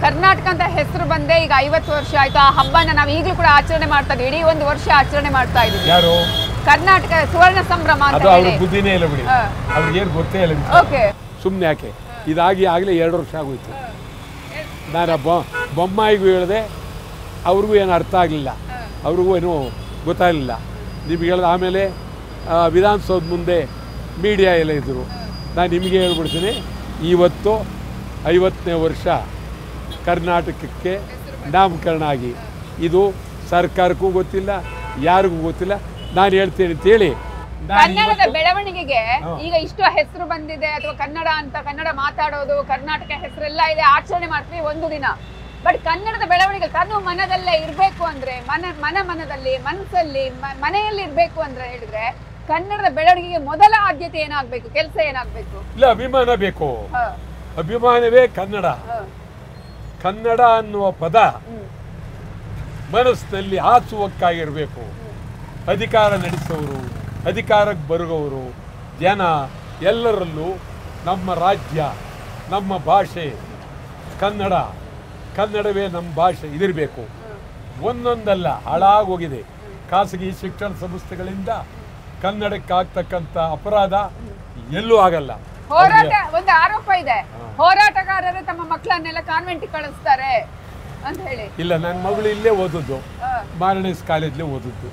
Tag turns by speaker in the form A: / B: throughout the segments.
A: ಕರ್ನಾಟಕ ಅಂತ ಹೆಸರು ಬಂದೆ ಈಗ 50 ವರ್ಷ ಆಯ್ತು. ಆ ಹಬ್ಬನ ನಾವು ಈಗಲೂ ಕೂಡ ಆಚರಣೆ ಮಾಡ್ತಾ ಇದ್ದೀವಿ. ಇಡೀ ಒಂದು ವರ್ಷ ಆಚರಣೆ ಮಾಡ್ತಾ ಇದ್ದೀವಿ.
B: ಯಾರು
A: ಕರ್ನಾಟಕ ಸುವರ್ಣ ಸಂಭ್ರಮ ಅಂತ
B: ಅದು ಅವ್ರ
A: ಹೇಳಿ.
B: ಬುದ್ಧಿನೇ ಇಲ್ಲ ಬಿಡಿ, ಅವ್ರಿಗೆ ಏನು ಗೊತ್ತೇ ಇಲ್ಲ.
A: ಓಕೆ,
B: ಸುಮ್ಮನೆ ಯಾಕೆ ಇದಾಗಿ ಆಗಲೇ 2 ವರ್ಷ ಆಗೋಯ್ತು. ನಾನು ಬೊಮ್ಮಾಯಿಗೂ ಹೇಳಿದೆ, ಅವ್ರಿಗೂ ಏನು ಅರ್ಥ ಆಗಲಿಲ್ಲ, ಅವ್ರಿಗೂ ಏನೂ ಗೊತ್ತಾಗಲಿಲ್ಲ. ನಿಮ್ಗೆ ಹೇಳಿದ ಆಮೇಲೆ ವಿಧಾನಸೌಧ ಮುಂದೆ ಮೀಡಿಯಾ ಎಲ್ಲ ಇದ್ದರು. ನಾನು ನಿಮಗೆ ಹೇಳ್ಬಿಡ್ತೀನಿ, ಇವತ್ತು 50ನೇ ವರ್ಷ ಕರ್ನಾಟಕಕ್ಕೆ ನಾಮಕರಣ ಆಗಿ. ಇದು ಸರ್ಕಾರಕ್ಕೂ ಗೊತ್ತಿಲ್ಲ, ಯಾರಿಗೂ ಗೊತ್ತಿಲ್ಲ. ನಾನು ಹೇಳ್ತೇನೆ ಅಂತೇಳಿ
A: ಕನ್ನಡದ ಬೆಳವಣಿಗೆಗೆ ಈಗ ಇಷ್ಟು ಹೆಸರು ಬಂದಿದೆ, ಅಥವಾ ಕನ್ನಡ ಅಂತ ಕನ್ನಡ ಮಾತಾಡೋದು, ಕರ್ನಾಟಕ ಹೆಸರೆಲ್ಲ ಇದೆ, ಆಚರಣೆ ಮಾಡ್ತೀವಿ ಒಂದು ದಿನ. ಬಟ್ ಕನ್ನಡದ ಬೆಳವಣಿಗೆ ಕಣ್ಣು ಮನದಲ್ಲೇ ಇರಬೇಕು ಅಂದ್ರೆ, ಮನದಲ್ಲಿ ಮನಸ್ಸಲ್ಲಿ ಮನೆಯಲ್ಲಿ ಇರಬೇಕು ಅಂದ್ರೆ ಹೇಳಿದ್ರೆ ಕನ್ನಡದ ಬೆಳವಣಿಗೆಗೆ ಮೊದಲ ಆದ್ಯತೆ ಏನಾಗಬೇಕು, ಕೆಲಸ ಏನಾಗಬೇಕು?
B: ಇಲ್ಲ, ಅಭಿಮಾನ ಬೇಕು. ಅಭಿಮಾನವೇ ಕನ್ನಡ. ಕನ್ನಡ ಅನ್ನುವ ಪದ ಮನಸ್ಸಿನಲ್ಲಿ ಹಾಸುವಕ್ಕಾಗಿರಬೇಕು. ಅಧಿಕಾರ ನಡೆಸೋರು, ಅಧಿಕಾರಕ್ಕೆ ಬರುವವರು, ಜನ ಎಲ್ಲರಲ್ಲೂ ನಮ್ಮ ರಾಜ್ಯ, ನಮ್ಮ ಭಾಷೆ ಕನ್ನಡ, ಕನ್ನಡವೇ ನಮ್ಮ ಭಾಷೆ ಇದಿರಬೇಕು. ಒಂದೊಂದಲ್ಲ, ಹಾಳಾಗೋಗಿದೆ. ಖಾಸಗಿ ಶಿಕ್ಷಣ ಸಂಸ್ಥೆಗಳಿಂದ ಕನ್ನಡಕ್ಕೆ ಆಗ್ತಕ್ಕಂಥ ಅಪರಾಧ ಎಲ್ಲೂ ಆಗಲ್ಲ.
A: ಹೋರಾಟ ಒಂದು ಆರೋಪ ಇದೆ, ಹೋರಾಟಗಾರರು ತಮ್ಮ ಮಕ್ಕಳನ್ನೆಲ್ಲ ಕಾನ್ವೆಂಟ್ಗೆ ಕಳಿಸ್ತಾರೆ ಅಂತ ಹೇಳಿ.
B: ಇಲ್ಲ, ನನ್ನ ಮಗಳು ಇಲ್ಲೇ ಓದದ್ದು, ಮಾರಣಿಸ್ ಕಾಲೇಜ್ಲೇ ಓದದ್ದು.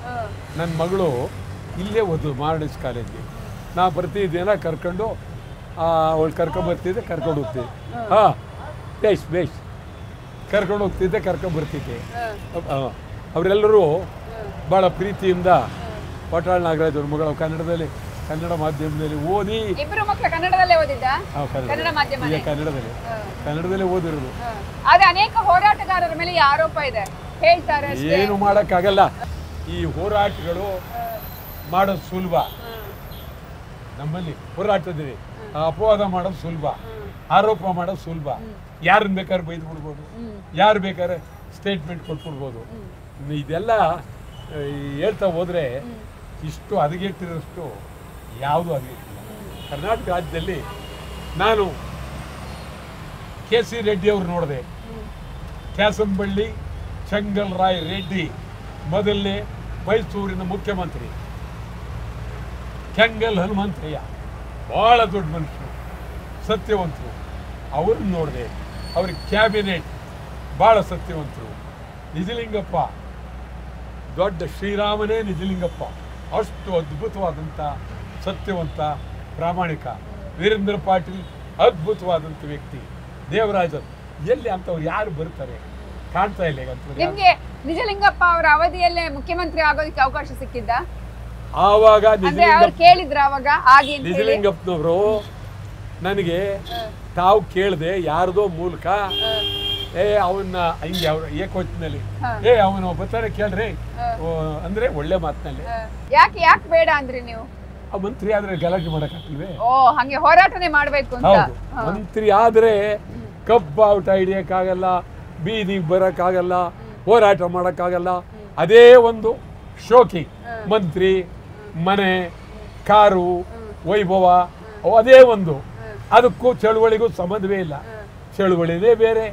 B: ನನ್ನ ಮಗಳು ಇಲ್ಲೇ ಓದೋದು ಮಾರಣಿಸ್ ಕಾಲೇಜ್ಗೆ. ನಾ ಪ್ರತಿದಿನ ಕರ್ಕೊಂಡು ಅವಳು ಕರ್ಕೊಂಡ್ಬರ್ತಿದ್ದೆ, ಕರ್ಕೊಂಡು ಹೋಗ್ತಿದ್ದೆ. ಬೇಸ್ ಕರ್ಕೊಂಡು ಹೋಗ್ತಿದ್ದೆ, ಕರ್ಕೊಂಡ್ಬರ್ತಿದ್ದೆ. ಅವರೆಲ್ಲರೂ ಭಾಳ ಪ್ರೀತಿಯಿಂದ ಪಟಾಳ್ ನಾಗರಾಜ್ ಅವ್ರ ಮಗಳು ಕನ್ನಡ ಮಾಧ್ಯಮದಲ್ಲಿ ಓದಿ.
A: ಇಬ್ಬರು ಮಕ್ಕಳು ಕನ್ನಡದಲ್ಲೇ ಓದಿದ್ದ?
B: ಈಗ ಕನ್ನಡದಲ್ಲೇ ಓದಿರೋದು.
A: ಆದ್ರೆ ಅನೇಕ ಹೋರಾಟಗಾರರ ಮೇಲೆ ಈ ಆರೋಪ ಇದೆ, ಹೇಳ್ತಾರೆ.
B: ಏನು ಮಾಡೋಕ್ಕಾಗಲ್ಲ. ಈ ಹೋರಾಟಗಳು ಮಾಡೋದು ಸುಲಭ. ನಮ್ಮಲ್ಲಿ ಹೋರಾಟದಲ್ಲಿ ಅಪವಾದ ಮಾಡೋದು ಸುಲಭ, ಆರೋಪ ಮಾಡೋದು ಸುಲಭ. ಯಾರನ್ನ ಬೇಕಾದ್ರೆ ಬೈದು ಬಿಡ್ಬೋದು, ಯಾರು ಬೇಕಾದ್ರೆ ಸ್ಟೇಟ್ಮೆಂಟ್ ಕೊಟ್ಬಿಡ್ಬೋದು. ಇದೆಲ್ಲ ಹೇಳ್ತಾ ಹೋದರೆ ಇಷ್ಟು ಹದಗೆಟ್ಟಿರೋಷ್ಟು ಯಾವುದೂ ಹದಗೆಟ್ಟಿಲ್ಲ. ಕರ್ನಾಟಕ ರಾಜ್ಯದಲ್ಲಿ ನಾನು ಕೆ.ಸಿ. ರೆಡ್ಡಿ ಅವ್ರು ನೋಡಿದೆ. ಕ್ಯಾಸಂಬಳ್ಳಿ ಚಂಗಲ್ ರಾಯ್ ರೆಡ್ಡಿ ಮೊದಲನೇ ಮೈಸೂರಿನ ಮುಖ್ಯಮಂತ್ರಿ. ಕೆಂಗಲ್ ಹನುಮಂತಯ್ಯ ಭಾಳ ದೊಡ್ಡ ಮನುಷ್ಯರು, ಸತ್ಯವಂತರು. ಅವ್ರನ್ನ ನೋಡಿದೆ. ಅವ್ರಿಗೆ ಕ್ಯಾಬಿನೆಟ್ ಭಾಳ ಸತ್ಯವಂತರು. ನಿಜಲಿಂಗಪ್ಪ, ದೊಡ್ಡ ಶ್ರೀರಾಮನೇ ನಿಜಲಿಂಗಪ್ಪ, ಅಷ್ಟು ಅದ್ಭುತವಾದಂಥ ಸತ್ಯವಂತ, ಪ್ರಾಮಾಣಿಕ. ವೀರೇಂದ್ರ ಪಾಟೀಲ್ ಅದ್ಭುತವಾದಂಥ ವ್ಯಕ್ತಿ. ದೇವರಾಜನ್, ಎಲ್ಲಿ ಅಂತವ್ರು ಯಾರು ಬರ್ತಾರೆ, ಕಾಣ್ತಾ ಇಲ್ಲ.
A: ನಿಮ್ಗೆ ನಿಜಲಿಂಗಪ್ಪ ಅವರ ಅವಧಿಯಲ್ಲೇ ಮುಖ್ಯಮಂತ್ರಿ ಆಗೋದಕ್ಕೆ ಅವಕಾಶ ಸಿಕ್ಕಿದ್ದ?
B: ಆವಾಗ
A: ಕೇಳಿದ್ರ ಅವಾಗ
B: ನಿಜಲಿಂಗಪ್ಪನವರು ನನಗೆ ತಾವು ಕೇಳದೆ ಯಾರ್ದೋ ಮೂಲಕ ಅವನ್ನ ಹಂಗೆ ಅವ್ರ ಏಕೋಚ್ನಲ್ಲಿ ಅವನು ಬರ್ತಾರೆ ಕೇಳ್ರಿ ಅಂದ್ರೆ ಒಳ್ಳೆ ಮಾತಿನಲ್ಲಿ.
A: ಯಾಕೆ ಬೇಡ ಅಂದ್ರಿ ನೀವು?
B: ಮಂತ್ರಿ ಆದ್ರೆ ಗಲಾಟೆ ಮಾಡಕ್ಕಾಗ್ತಿಲ್ವೇ?
A: ಹಂಗೆ ಹೋರಾಟನೇ ಮಾಡ್ಬೇಕು ಅಂತ.
B: ಹೌದು, ಮಂತ್ರಿ ಆದ್ರೆ ಕಬ್ಬು ಔಟ ಹಿಡಿಯಕ್ಕಾಗಲ್ಲ, ಬೀದಿಗೆ ಬರಕ್ಕಾಗಲ್ಲ, ಹೋರಾಟ ಮಾಡಕ್ಕಾಗಲ್ಲ. ಅದೇ ಒಂದು ಶೋಕಿ. ಮಂತ್ರಿ, ಮನೆ, ಕಾರು, ವೈಭವ, ಅದೇ ಒಂದು. ಅದಕ್ಕೂ ಚಳುವಳಿಗೂ ಸಂಬಂಧವೇ ಇಲ್ಲ. ಚಳುವಳಿನೇ ಬೇರೆ,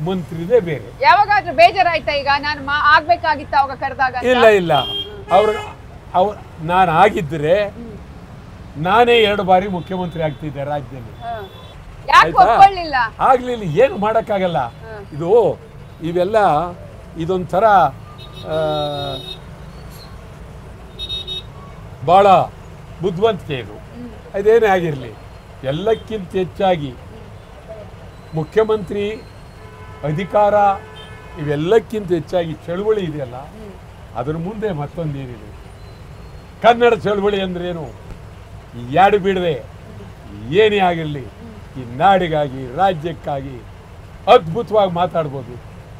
B: ಮಂತ್ರಿನೇ ಬೇರೆ.
A: ಯಾವಾಗಾದ್ರೂ ಬೇಜಾರಾಯ್ತಾ? ಈಗ ನಾನು ಆಗ್ಬೇಕಾಗಿತ್ತ ಅವಾಗ ಕರೆದಾಗ?
B: ಇಲ್ಲ. ನಾನು ಆಗಿದ್ರೆ ನಾನೇ 2 ಬಾರಿ ಮುಖ್ಯಮಂತ್ರಿ ಆಗ್ತಿದ್ದೆ ರಾಜ್ಯದಲ್ಲಿ. ಆಗ್ಲಿಲ್ಲ, ಏನು ಮಾಡಕ್ಕಾಗಲ್ಲ. ಇವೆಲ್ಲ ಇದೊಂಥರ ಭಾಳ ಬುದ್ಧಿವಂತಿಕೆ. ಅದೇನೇ ಆಗಿರಲಿ, ಎಲ್ಲಕ್ಕಿಂತ ಹೆಚ್ಚಾಗಿ ಮುಖ್ಯಮಂತ್ರಿ ಅಧಿಕಾರ ಇವೆಲ್ಲಕ್ಕಿಂತ ಹೆಚ್ಚಾಗಿ ಚಳುವಳಿ ಇದೆಯಲ್ಲ, ಅದರ ಮುಂದೆ ಮತ್ತೊಂದೇನಿದೆ. ಕನ್ನಡ ಚಳುವಳಿ ಅಂದ್ರೇನು? ಯಾಡು ಬಿಡದೆ ಏನೇ ಆಗಿರಲಿ ಈ ನಾಡಿಗಾಗಿ, ರಾಜ್ಯಕ್ಕಾಗಿ ಅದ್ಭುತವಾಗಿ ಮಾತಾಡ್ಬೋದು.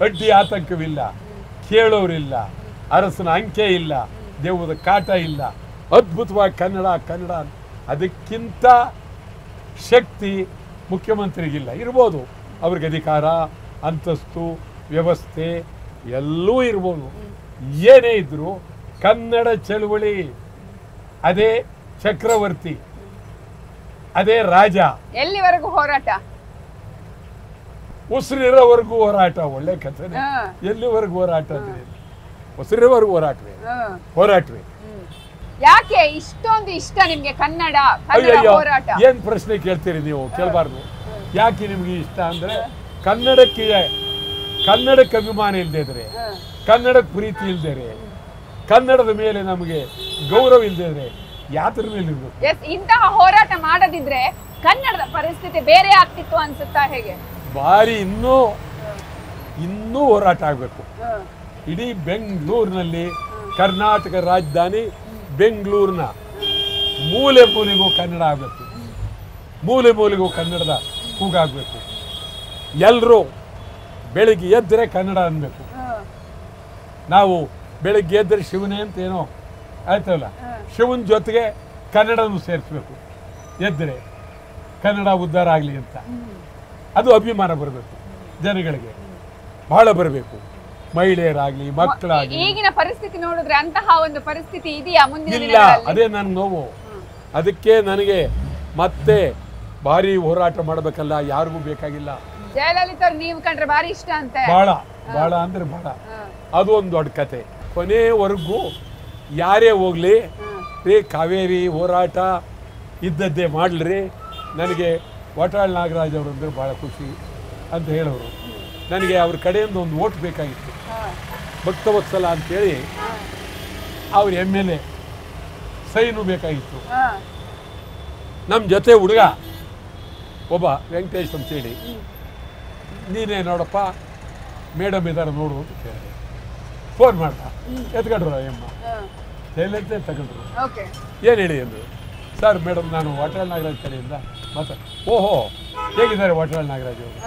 B: ಅಡ್ಡಿ ಆತಂಕವಿಲ್ಲ, ಕೇಳೋರಿಲ್ಲ, ಅರಸನ ಅಂಕೆ ಇಲ್ಲ, ದೇವದ ಕಾಟ ಇಲ್ಲ. ಅದ್ಭುತವಾಗಿ ಕನ್ನಡ. ಅದಕ್ಕಿಂತ ಶಕ್ತಿ ಮುಖ್ಯಮಂತ್ರಿಗಿಲ್ಲ. ಇರ್ಬೋದು, ಅವ್ರಿಗೆ ಅಧಿಕಾರ, ಅಂತಸ್ತು, ವ್ಯವಸ್ಥೆ ಎಲ್ಲೂ ಇರ್ಬೋದು. ಏನೇ ಇದ್ರು ಕನ್ನಡ ಚಳುವಳಿ ಅದೇ ಚಕ್ರವರ್ತಿ, ಅದೇ ರಾಜ.
A: ಎಲ್ಲಿವರೆಗೂ ಹೋರಾಟ?
B: ಉಸಿರಿರೋವರೆಗೂ ಹೋರಾಟ. ಒಳ್ಳೆ ಕಥೆನೆ. ಎಲ್ಲಿವರೆಗೂ ಹೋರಾಟ ಅಂದ್ರೆ ಉಸಿರಿರೋವರೆಗೂ ಹೋರಾಟವೇ.
A: ಯಾಕೆ ಇಷ್ಟೊಂದು ಇಷ್ಟ ನಿಮ್ಗೆ ಕನ್ನಡ ಹೋರಾಟ?
B: ಏನ್ ಪ್ರಶ್ನೆ ಕೇಳ್ತೀರಿ ನೀವು? ಕೇಳಬಾರ್ದು. ಯಾಕೆ ನಿಮ್ಗೆ ಇಷ್ಟ ಅಂದ್ರೆ ಕನ್ನಡಕ್ಕೆ ಅಭಿಮಾನ ಇಲ್ದಿದ್ರೆ, ಕನ್ನಡಕ್ಕೆ ಪ್ರೀತಿ ಇಲ್ದಿದ್ರೆ, ಕನ್ನಡದ ಮೇಲೆ ನಮಗೆ ಗೌರವ ಇಲ್ದಿದ್ರೆ ಯಾತ್ರ ಮೇಲೆ ಇರ್ಬೇಕು?
A: ಇಂತಹ ಹೋರಾಟ ಮಾಡದಿದ್ರೆ ಕನ್ನಡದ ಪರಿಸ್ಥಿತಿ ಬೇರೆ ಆಗ್ತಿತ್ತು ಅನ್ಸುತ್ತಾ? ಹೇಗೆ
B: ಭಾರಿ ಇನ್ನೂ ಹೋರಾಟ ಆಗ್ಬೇಕು. ಇಡೀ ಬೆಂಗಳೂರಿನಲ್ಲಿ, ಕರ್ನಾಟಕ ರಾಜಧಾನಿ ಬೆಂಗಳೂರಿನ ಮೂಲೆ ಮೂಲೆಗೂ ಕನ್ನಡ ಆಗಬೇಕು. ಮೂಲೆ ಮೂಲೆಗೂ ಕನ್ನಡದ ಕೂಗಾಗಬೇಕು. ಎಲ್ಲರೂ ಬೆಳಿಗ್ಗೆ ಎದ್ದರೆ ಕನ್ನಡ ಅನ್ಬೇಕು. ನಾವು ಬೆಳಿಗ್ಗೆ ಎದ್ದರೆ ಶಿವನೇ ಅಂತ ಏನೋ ಆಯ್ತಲ್ಲ, ಶಿವನ ಜೊತೆಗೆ ಕನ್ನಡವನ್ನು ಸೇರಿಸ್ಬೇಕು. ಎದ್ದರೆ ಕನ್ನಡ ಉದ್ಧಾರ ಆಗಲಿ ಅಂತ ಅದು ಅಭಿಮಾನ ಬರಬೇಕು ಜನಗಳಿಗೆ, ಬಹಳ ಬರಬೇಕು. ಮಹಿಳೆಯರಾಗ್ಲಿ, ಮಕ್ಕಳಾಗ್ಲಿ.
A: ಈಗಿನ ಪರಿಸ್ಥಿತಿ ನೋಡಿದ್ರೆ ಅಂತಹ ಒಂದು ಪರಿಸ್ಥಿತಿ ಇದೆಯಾ ಮುಂದಿನ
B: ಇಲ್ಲ? ಅದೇ ನನ್ನ ನೋವು. ಅದಕ್ಕೆ ನನಗೆ ಮತ್ತೆ ಭಾರಿ ಹೋರಾಟ ಮಾಡಬೇಕಲ್ಲ, ಯಾರಿಗೂ ಬೇಕಾಗಿಲ್ಲ.
A: ಜಯಲಲಿತಾ ನೀವು ಕಂಡ್ರೆ ಭಾರಿ ಇಷ್ಟ ಅಂತ.
B: ಬಹಳ ಅಂದ್ರೆ ಬಹಳ. ಅದು ಒಂದು ದೊಡ್ಡ ಕತೆ. ಕೊನೆವರೆಗೂ ಯಾರೇ ಹೋಗ್ಲಿ ರೀ, ಕಾವೇರಿ ಹೋರಾಟ ಇದ್ದದ್ದೇ ಮಾಡ್ಲಿ. ನನಗೆ ವಾಟಾಳ್ ನಾಗರಾಜ್ ಅವರು ಅಂದ್ರೆ ಬಹಳ ಖುಷಿ ಅಂತ ಹೇಳೋರು. ನನಗೆ ಅವ್ರ ಕಡೆಯಿಂದ ಒಂದು ಓಟ್ ಬೇಕಾಗಿತ್ತು, ಭಕ್ತವತ್ಸಲ ಅಂತೇಳಿ. ಅವ್ರ MLA ಸೈನು ಬೇಕಾಗಿತ್ತು. ನಮ್ಮ ಜೊತೆ ಹುಡುಗ ಒಬ್ಬ ವೆಂಕಟೇಶ್ ಅಂತೇಳಿ, ನೀನೇ ನೋಡಪ್ಪ ಮೇಡಮ್ ಇದ್ದಾರೆ ನೋಡು ಅಂತ ಕೇಳಿದೆ. ಫೋನ್ ಮಾಡ್ದ, ಎತ್ಕೊಂಡ್ರು ಅಯ್ಯಮ್ಮ ಜೈಲಂತೆ ತಗೊಂಡ್ರು. ಏನು ಹೇಳಿ ಅಂದರು. ಸರ್ ಮೇಡಮ್ ನಾನು ವಾಟಾಳ್ ನಾಗರಾಜ್ ಕಡೆಯಿಂದ ಓಹೋ ಹೇಗಿದ್ದಾರೆ ವಾಟಾಳ್ ನಾಗರಾಜ್ ಅವರು?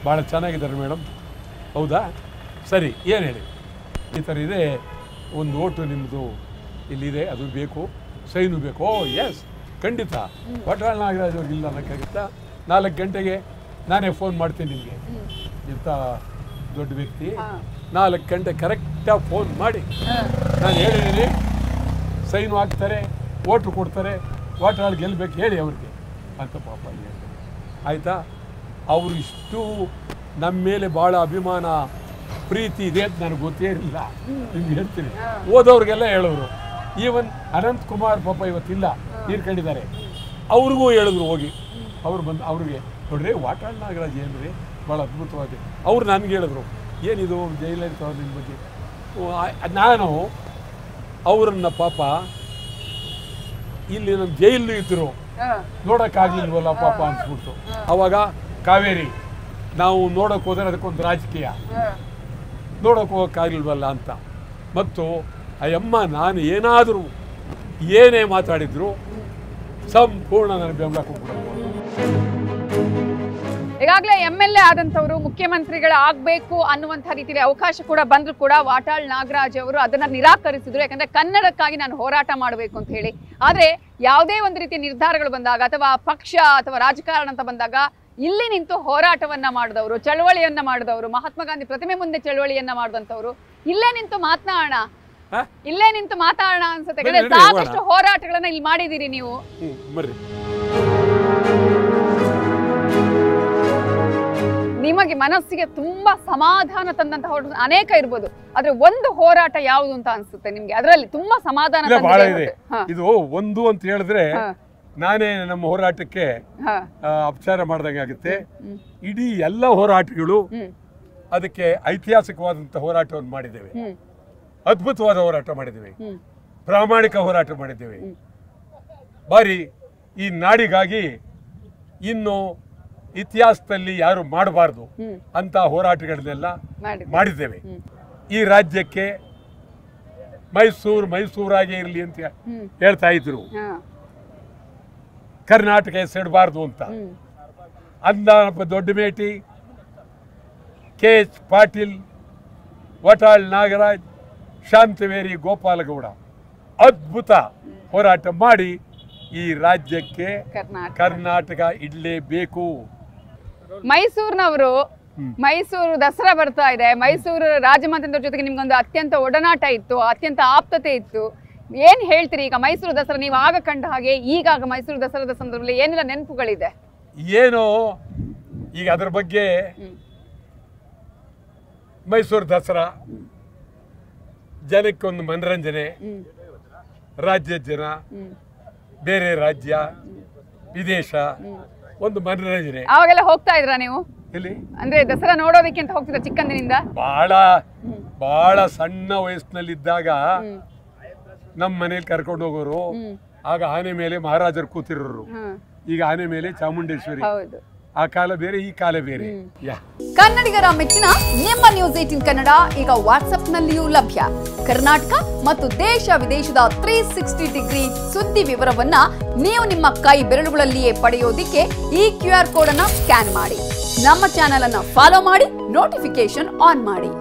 B: ಭಾಳ ಚೆನ್ನಾಗಿದ್ದಾರೆ ಮೇಡಮ್. ಹೌದಾ, ಸರಿ ಏನು ಹೇಳಿ? ಈ ಥರ ಇದೆ, ಒಂದು ಓಟು ನಿಮ್ಮದು ಇಲ್ಲಿದೆ, ಅದು ಬೇಕು, ಸೈನು ಬೇಕು. ಓ ಎಸ್ ಖಂಡಿತ, ವಾಟಾಳ್ ನಾಗರಾಜ್ ಅವ್ರಿಗೆ ಇಲ್ಲ ಅನ್ನೋಕ್ಕಾಗುತ್ತಾ? 4 ಗಂಟೆಗೆ ನಾನೇ ಫೋನ್ ಮಾಡ್ತೀನಿ ನಿಮಗೆ. ಇಂಥ ದೊಡ್ಡ ವ್ಯಕ್ತಿ 4 ಗಂಟೆ ಕರೆಕ್ಟಾಗಿ ಫೋನ್ ಮಾಡಿ ನಾನು ಹೇಳಿದ್ದೀನಿ, ಸೈನು ಹಾಕ್ತಾರೆ, ಓಟು ಕೊಡ್ತಾರೆ, ವಾಟಾಳ್ ಗೆಲ್ಲಬೇಕು ಹೇಳಿ ಅವ್ರಿಗೆ ಅಂತ ಪಾಪ ಹೇಳಿದೆ. ಆಯಿತಾ? ಅವರು ಇಷ್ಟು ನಮ್ಮ ಮೇಲೆ ಭಾಳ ಅಭಿಮಾನ ಪ್ರೀತಿ ಇದೆ ಅಂತ ನನಗೆ ಗೊತ್ತೇ ಇರಲಿಲ್ಲ. ನಿಮ್ಗೆ ಹೇಳ್ತೀನಿ, ಓದೋರಿಗೆಲ್ಲ ಹೇಳೋರು. ಈವನ್ ಅನಂತ್ ಕುಮಾರ್ ಪಾಪ ಇವತ್ತಿಲ್ಲ, ತೀರ್ಕೊಂಡಿದ್ದಾರೆ. ಅವ್ರಿಗೂ ಹೇಳಿದ್ರು ಹೋಗಿ. ಅವ್ರು ಬಂದು ಅವ್ರಿಗೆ ನೋಡ್ರಿ ವಾಟಾಳ್ ನಾಗರಾಜ್ ಏನ್ರಿ ಭಾಳ ಅದ್ಭುತವಾಗಿದೆ. ಅವ್ರು ನನಗೆ ಹೇಳಿದ್ರು, ಏನಿದು ಜೈಲಲಿತಾ ಅವ್ರ ನಿಮ್ಮ ಬಗ್ಗೆ. ನಾನು ಅವರನ್ನು ಪಾಪ ಇಲ್ಲಿ ನಮ್ಮ ಜೈಲು ಇದ್ದರು ನೋಡೋಕ್ಕಾಗಲಿಲ್ವಲ್ಲ ಪಾಪ ಅನ್ಸ್ಬಿಡ್ತು. ಅವಾಗ ಕಾವೇರಿ ನಾವು ನೋಡೋಕೆ ಹೋದರೆ ಅದಕ್ಕೊಂದು ರಾಜಕೀಯ, ನೋಡೋಕೆ ಹೋಗೋಕ್ಕಾಗಲಿಲ್ವಲ್ಲ ಅಂತ. ಮತ್ತು ಅಯ್ಯಮ್ಮ ನಾನು ಏನಾದರೂ ಏನೇ ಮಾತಾಡಿದ್ರು ಸಂಪೂರ್ಣ ನನ್ನ ಬೆಂಬಲ ಕೊಟ್ಬಿಡೋದು.
A: ಈಗಾಗಲೇ MLA ಆದಂಥವರು ಮುಖ್ಯಮಂತ್ರಿಗಳು ಆಗಬೇಕು ಅನ್ನುವಂಥ ರೀತಿಯಲ್ಲಿ ಅವಕಾಶ ಕೂಡ ಬಂದರೂ ಕೂಡ ವಾಟಾಳ್ ನಾಗರಾಜ್ ಅವರು ಅದನ್ನು ನಿರಾಕರಿಸಿದ್ರು. ಯಾಕಂದರೆ ಕನ್ನಡಕ್ಕಾಗಿ ನಾನು ಹೋರಾಟ ಮಾಡಬೇಕು ಅಂತ ಹೇಳಿ. ಆದರೆ ಯಾವುದೇ ಒಂದು ರೀತಿಯ ನಿರ್ಧಾರಗಳು ಬಂದಾಗ ಅಥವಾ ಪಕ್ಷ ಅಥವಾ ರಾಜಕಾರಣ ಅಂತ ಬಂದಾಗ ಇಲ್ಲಿ ನಿಂತು ಹೋರಾಟವನ್ನ ಮಾಡಿದವರು, ಚಳವಳಿಯನ್ನ ಮಾಡಿದವರು, ಮಹಾತ್ಮ ಗಾಂಧಿ ಪ್ರತಿಮೆ ಮುಂದೆ ಚಳವಳಿಯನ್ನ ಮಾಡಿದಂಥವ್ರು, ಇಲ್ಲೇ ನಿಂತು ಮಾತನಾಡೋಣ ಅನ್ಸುತ್ತೆ. ಸಾಕಷ್ಟು ಹೋರಾಟಗಳನ್ನ ಇಲ್ಲಿ ಮಾಡಿದ್ದೀರಿ ನೀವು. ನಿಮಗೆ ಮನಸ್ಸಿಗೆ ತುಂಬಾ ಸಮಾಧಾನ ತಂದಂತ ಹೋರಾಟ ಅನೇಕ ಇರ್ಬೋದು, ಆದ್ರೆ ಒಂದು ಹೋರಾಟ ಯಾವುದು ಅಂತ ಅನ್ಸುತ್ತೆ ನಿಮ್ಗೆ? ಅದರಲ್ಲಿ ತುಂಬಾ ಸಮಾಧಾನ
B: ಇದು ಒಂದು ಅಂತ ಹೇಳಿದ್ರೆ ನಾನೇ ನಮ್ಮ ಹೋರಾಟಕ್ಕೆ ಅಪಚಾರ ಮಾಡ್ದಂಗೆ ಆಗುತ್ತೆ. ಇಡೀ ಎಲ್ಲ ಹೋರಾಟಗಳು ಅದಕ್ಕೆ ಐತಿಹಾಸಿಕವಾದಂತ ಹೋರಾಟವನ್ನು ಮಾಡಿದ್ದೇವೆ, ಅದ್ಭುತವಾದ ಹೋರಾಟ ಮಾಡಿದ್ದೇವೆ, ಪ್ರಾಮಾಣಿಕ ಹೋರಾಟ ಮಾಡಿದ್ದೇವೆ. ಬಾರಿ ಈ ನಾಡಿಗಾಗಿ ಇನ್ನು ಇತಿಹಾಸದಲ್ಲಿ ಯಾರು ಮಾಡಬಾರ್ದು ಅಂತ ಹೋರಾಟಗಳನ್ನೆಲ್ಲ ಮಾಡಿದ್ದೇವೆ. ಈ ರಾಜ್ಯಕ್ಕೆ ಮೈಸೂರಾಗೆ ಇರಲಿ ಅಂತ ಹೇಳ್ತಾ ಇದ್ರು, ಕರ್ನಾಟಕ ಹೆಸರಿಡಬಾರ್ದು ಅಂತ. ಅಂದಾನಪ್ಪ ದೊಡ್ಡಮೇಟಿ, KH ಪಾಟೀಲ್, ವಾಟಾಳ್ ನಾಗರಾಜ್, ಶಾಂತವೇರಿ ಗೋಪಾಲಗೌಡ ಅದ್ಭುತ ಹೋರಾಟ ಮಾಡಿ ಈ ರಾಜ್ಯಕ್ಕೆ ಕರ್ನಾಟಕ ಇಡಲೇಬೇಕು.
A: ಮೈಸೂರಿನವರು ಮೈಸೂರು ದಸರಾ ಬರ್ತಾ ಇದೆ, ಮೈಸೂರು ರಾಜಮಾತೆಯರ ಜೊತೆಗೆ ನಿಮ್ಗೊಂದು ಅತ್ಯಂತ ಒಡನಾಟ ಇತ್ತು, ಅತ್ಯಂತ ಆಪ್ತತೆ ಇತ್ತು. ಏನ್ ಹೇಳ್ತೀರಿ ಈಗ ಮೈಸೂರು ದಸರಾ ನೀವು ಆಗ ಕಂಡ ಹಾಗೆ ಈಗಾಗ ಮೈಸೂರು ದಸರಾದ ಸಂದರ್ಭದಲ್ಲಿ ಏನೆಲ್ಲ ನೆನಪುಗಳಿದೆ?
B: ಏನು ಈಗ ಅದ್ರ ಬಗ್ಗೆ ಮೈಸೂರು ದಸರಾ ಜನಕ್ಕೊಂದು ಮನರಂಜನೆ, ರಾಜ್ಯದ ಜನ, ಬೇರೆ ರಾಜ್ಯ, ವಿದೇಶ ಒಂದು ಮನರಂಜನೆ.
A: ಅವಾಗೆಲ್ಲ ಹೋಗ್ತಾ ಇದ್ರಾ ನೀವು?
B: ಇಲ್ಲಿ
A: ಅಂದ್ರೆ ದಸರಾ ನೋಡೋದಕ್ಕೆ ಅಂತ ಹೋಗ್ತಿದ್ರ ಚಿಕ್ಕಂದಿನಿಂದ?
B: ಬಹಳ ಸಣ್ಣ ವಯಸ್ಸಿನಲ್ಲಿದ್ದಾಗ ನಮ್ಮ ಮನೇಲಿ ಕರ್ಕೊಂಡು ಹೋಗೋರು. ಆಗ ಆನೆ ಮೇಲೆ ಮಹಾರಾಜರು ಕೂತಿರೋರು, ಈಗ ಆನೆ ಮೇಲೆ ಚಾಮುಂಡೇಶ್ವರಿ. ಆ ಕಾಲ ಬೇರೆ, ಈ ಕಾಲ ಬೇರೆ.
C: ಕನ್ನಡಿಗರ ಮೆಚ್ಚಿನ ನಿಮ್ಮ ನ್ಯೂಸ್ 18 ಕನ್ನಡ ಈಗ ವಾಟ್ಸ್ಆಪ್ನಲ್ಲಿಯೂ ಲಭ್ಯ. ಕರ್ನಾಟಕ ಮತ್ತು ದೇಶ ವಿದೇಶದ 360 ಡಿಗ್ರಿ ಸುದ್ದಿ ವಿವರವನ್ನ ನೀವು ನಿಮ್ಮ ಕೈ ಬೆರಳುಗಳಲ್ಲಿಯೇ ಪಡೆಯೋದಿಕ್ಕೆ ಈ QR ಕೋಡ್ ಅನ್ನ ಸ್ಕ್ಯಾನ್ ಮಾಡಿ. ನಮ್ಮ ಚಾನೆಲ್ ಅನ್ನ ಫಾಲೋ ಮಾಡಿ, ನೋಟಿಫಿಕೇಶನ್ ಆನ್ ಮಾಡಿ.